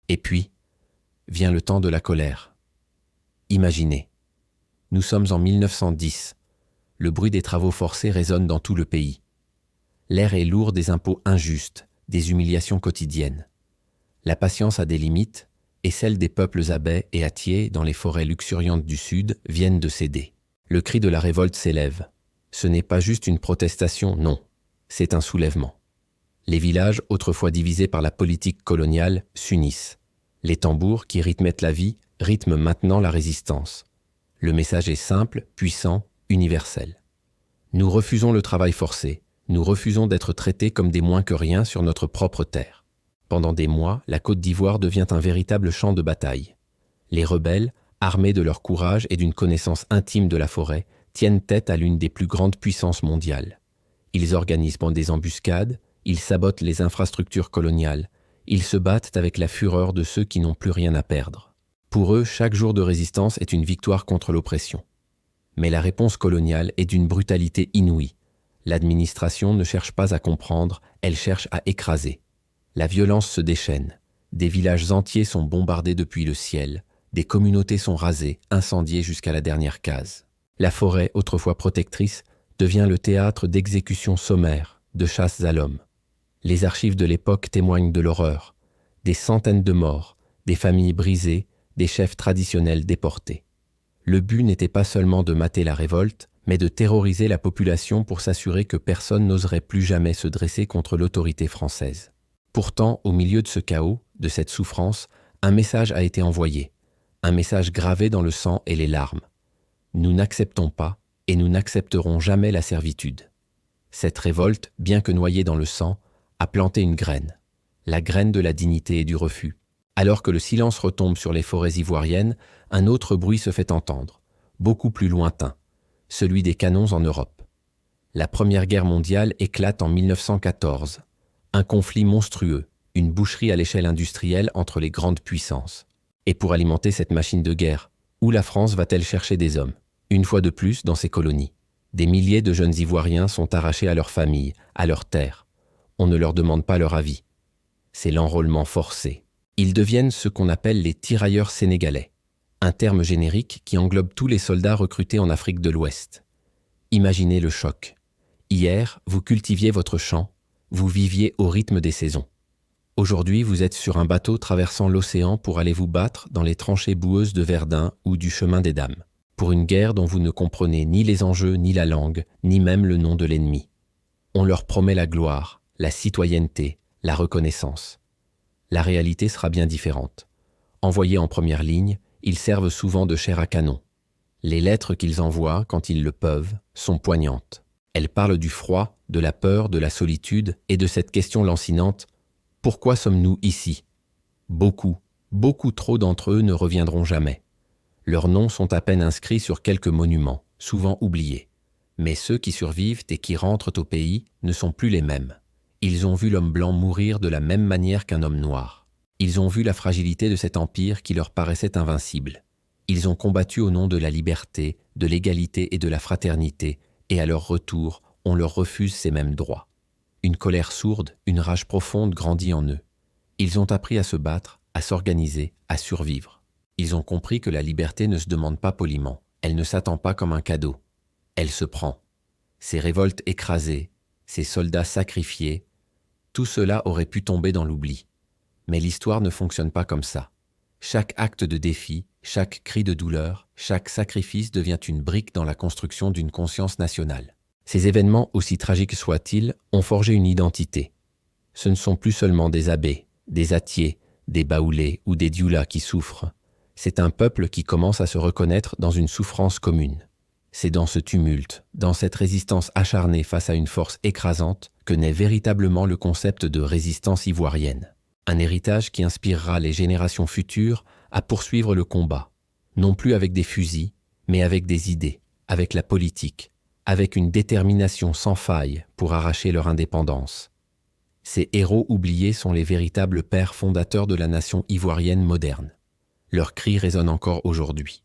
Et puis, vient le temps de la colère. Imaginez. Nous sommes en 1910. Le bruit des travaux forcés résonne dans tout le pays. L'air est lourd des impôts injustes, des humiliations quotidiennes. La patience a des limites, et celles des peuples à bais et attiers dans les forêts luxuriantes du Sud viennent de céder. Le cri de la révolte s'élève. Ce n'est pas juste une protestation, non. C'est un soulèvement. Les villages, autrefois divisés par la politique coloniale, s'unissent. Les tambours, qui rythmaient la vie, rythment maintenant la résistance. Le message est simple, puissant, universel. Nous refusons le travail forcé. Nous refusons d'être traités comme des moins que rien sur notre propre terre. Pendant des mois, la Côte d'Ivoire devient un véritable champ de bataille. Les rebelles, armés de leur courage et d'une connaissance intime de la forêt, tiennent tête à l'une des plus grandes puissances mondiales. Ils organisent des embuscades, ils sabotent les infrastructures coloniales, ils se battent avec la fureur de ceux qui n'ont plus rien à perdre. Pour eux, chaque jour de résistance est une victoire contre l'oppression. Mais la réponse coloniale est d'une brutalité inouïe. L'administration ne cherche pas à comprendre, elle cherche à écraser. La violence se déchaîne. Des villages entiers sont bombardés depuis le ciel. Des communautés sont rasées, incendiées jusqu'à la dernière case. La forêt, autrefois protectrice, devient le théâtre d'exécutions sommaires, de chasses à l'homme. Les archives de l'époque témoignent de l'horreur. Des centaines de morts, des familles brisées, des chefs traditionnels déportés. Le but n'était pas seulement de mater la révolte, mais de terroriser la population pour s'assurer que personne n'oserait plus jamais se dresser contre l'autorité française. Pourtant, au milieu de ce chaos, de cette souffrance, un message a été envoyé, un message gravé dans le sang et les larmes. Nous n'acceptons pas et nous n'accepterons jamais la servitude. Cette révolte, bien que noyée dans le sang, a planté une graine, la graine de la dignité et du refus. Alors que le silence retombe sur les forêts ivoiriennes, un autre bruit se fait entendre, beaucoup plus lointain, celui des canons en Europe. La Première Guerre mondiale éclate en 1914. Un conflit monstrueux, une boucherie à l'échelle industrielle entre les grandes puissances. Et pour alimenter cette machine de guerre, où la France va-t-elle chercher des hommes? Une fois de plus, dans ses colonies. Des milliers de jeunes Ivoiriens sont arrachés à leur famille, à leur terre. On ne leur demande pas leur avis. C'est l'enrôlement forcé. Ils deviennent ce qu'on appelle les tirailleurs sénégalais, un terme générique qui englobe tous les soldats recrutés en Afrique de l'Ouest. Imaginez le choc. Hier, vous cultiviez votre champ, vous viviez au rythme des saisons. Aujourd'hui, vous êtes sur un bateau traversant l'océan pour aller vous battre dans les tranchées boueuses de Verdun ou du chemin des Dames, pour une guerre dont vous ne comprenez ni les enjeux, ni la langue, ni même le nom de l'ennemi. On leur promet la gloire, la citoyenneté, la reconnaissance. La réalité sera bien différente. Envoyés en première ligne, ils servent souvent de chair à canon. Les lettres qu'ils envoient, quand ils le peuvent, sont poignantes. Elles parlent du froid, de la peur, de la solitude et de cette question lancinante « Pourquoi sommes-nous ici ?» Beaucoup, beaucoup trop d'entre eux ne reviendront jamais. Leurs noms sont à peine inscrits sur quelques monuments, souvent oubliés. Mais ceux qui survivent et qui rentrent au pays ne sont plus les mêmes. Ils ont vu l'homme blanc mourir de la même manière qu'un homme noir. Ils ont vu la fragilité de cet empire qui leur paraissait invincible. Ils ont combattu au nom de la liberté, de l'égalité et de la fraternité, et à leur retour, on leur refuse ces mêmes droits. Une colère sourde, une rage profonde grandit en eux. Ils ont appris à se battre, à s'organiser, à survivre. Ils ont compris que la liberté ne se demande pas poliment, elle ne s'attend pas comme un cadeau. Elle se prend. Ces révoltes écrasées, ces soldats sacrifiés, tout cela aurait pu tomber dans l'oubli. Mais l'histoire ne fonctionne pas comme ça. Chaque acte de défi, chaque cri de douleur, chaque sacrifice devient une brique dans la construction d'une conscience nationale. Ces événements, aussi tragiques soient-ils, ont forgé une identité. Ce ne sont plus seulement des abbés, des atiers, des baoulés ou des dioula qui souffrent. C'est un peuple qui commence à se reconnaître dans une souffrance commune. C'est dans ce tumulte, dans cette résistance acharnée face à une force écrasante, que naît véritablement le concept de résistance ivoirienne. Un héritage qui inspirera les générations futures à poursuivre le combat, non plus avec des fusils, mais avec des idées, avec la politique, avec une détermination sans faille pour arracher leur indépendance. Ces héros oubliés sont les véritables pères fondateurs de la nation ivoirienne moderne. Leurs cris résonnent encore aujourd'hui.